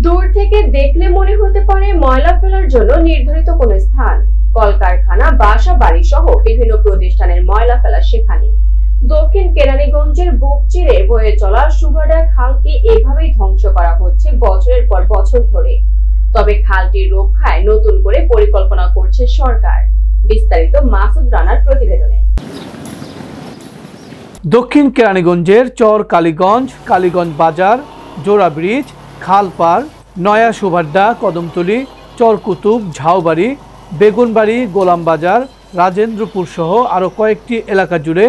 দূর থেকে দেখলে মনে হতে পারে ময়লা ফেলার জন্য নির্ধারিত কোনো স্থান, কলকারখানা, বাসা বাড়ি সহ বিভিন্ন প্রতিষ্ঠানের ময়লা ফেলা সেখানে। দক্ষিণ কেরানীগঞ্জের বুক চিরে বয়ে চলা সুভাডা খালকে এভাবেই ধ্বংস করা হচ্ছে বছরের পর বছর ধরে। তবে খালটির রক্ষায় নতুন করে পরিকল্পনা করছে সরকার। বিস্তারিত মাসুদ রানার প্রতিবেদনে। দক্ষিণ কেরানীগঞ্জের চর কালীগঞ্জ, কালীগঞ্জ বাজার, জোড়া ব্রিজ, খালপাড়, নয়া সুভাড্ডা, কদমতলী, চরকুতুব, ঝাউবাড়ি, বেগুনবাড়ি, গোলামবাজার, রাজেন্দ্রপুর সহ আরও কয়েকটি এলাকা জুড়ে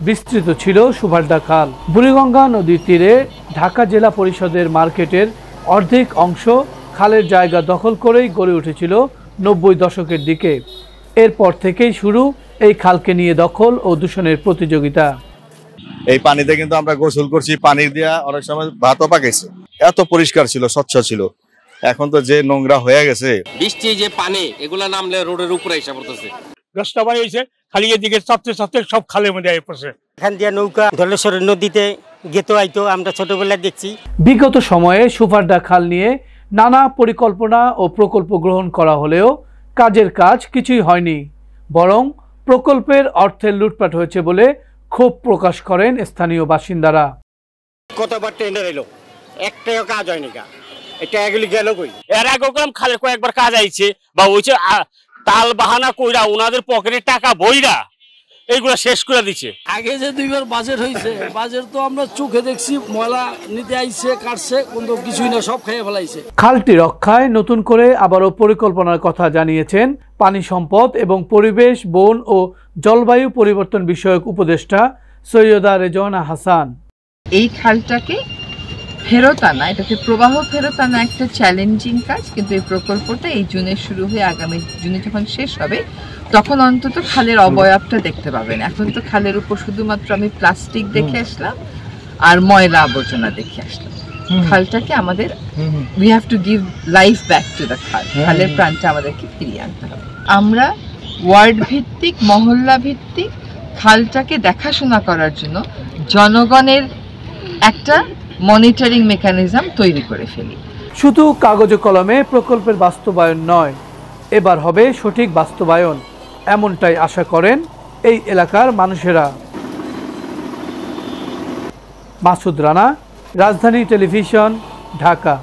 বিস্তৃত ছিল সুভাড্ডা খাল। বুড়িগঙ্গা নদীর তীরে ঢাকা জেলা পরিষদের মার্কেটের অর্ধেক অংশ খালের জায়গা দখল করেই গড়ে উঠেছিল 90 দশকের দিকে। এরপর থেকেই শুরু এই খালকে নিয়ে দখল ও দূষণের প্রতিযোগিতা। এই পানিতে কিন্তু আমরা গোসল করছি, পানির দিয়া অনেক সময় ভাতও পাকাইছে। এত পরিষ্কার ছিল, স্বচ্ছ ছিল, এখন তো যে নোংরা হয়ে গেছে। বৃষ্টি যে পানি এগুলা নামলে রোডের উপরে এসে পড়তেছে। রাস্তা বাড়ি হয়েছে, খালি এদিকে চাপতে চাপতে সব খালের মধ্যে আই পড়ছে। এখান দিয়ে নৌকা ধলেশ্বরের নদীতে গেতো আইতো, আমরা ছোটবেলায় দেখছি। বিগত সময়ে সুভাড্ডা খাল নিয়ে নানা পরিকল্পনা ও প্রকল্প গ্রহণ করা হলেও কাজের কাজ কিছুই হয়নি, বরং প্রকল্পের অর্থের লুটপাট হয়েছে বলে ক্ষোভ প্রকাশ করেন স্থানীয় বাসিন্দারা। কতবার টেন্ডার এলো, একটাও কাজ হয়নি। এটা এগুলি গেল কই? এর আগে খালে কয়েকবার কাজ আইছে বা ওইছে তাল বাহানা কইরা ওনাদের পকেটে টাকা বইরা এইগুলা শেষ করে দিচ্ছে। আগে যে 2বার বাজেট হয়েছে, বাজেট তো আমরা চোখে দেখছি, ময়লা নিতে আইছে, কাটছে, কিন্তু কিছুই না, সব খেয়ে ফেলাইছে। খালটি রক্ষায় নতুন করে আবারও পরিকল্পনার কথা জানিয়েছেন পানি সম্পদ এবং পরিবেশ, বন ও জলবায়ু পরিবর্তন বিষয়ক উপদেষ্টা সৈয়দা রেজওয়ানা হাসান। এই খালটাকে ফেরত আনা, এটাকে প্রবাহ ফেরত আনা একটা চ্যালেঞ্জিং কাজ, কিন্তু এই প্রকল্পটা এই জুনে শুরু হয়ে আগামী জুনে যখন শেষ হবে তখন অন্তত খালের অবয়বটা দেখতে পাবেন। এখন তো খালের উপর শুধুমাত্র আমি প্লাস্টিক দেখে আসলাম আর ময়লা আবর্জনা দেখে আসলাম। খালটাকে আমাদের we have to give life back to the খাল। খালের প্রাণটা আমাদেরকে ফিরিয়ে আনতে হবে। আমরা ওয়ার্ড ভিত্তিক, মহল্লা ভিত্তিক খালটাকে দেখাশোনা করার জন্য জনগণের একটা মনিটরিং মেকানিজম তৈরি করে ফেলি। শুধু কাগজে কলমে প্রকল্পের বাস্তবায়ন নয়, এবার হবে সঠিক বাস্তবায়ন, এমনটাই আশা করেন এই এলাকার মানুষেরা। মাসুদ রানা, রাজধানী টেলিভিশন, ঢাকা।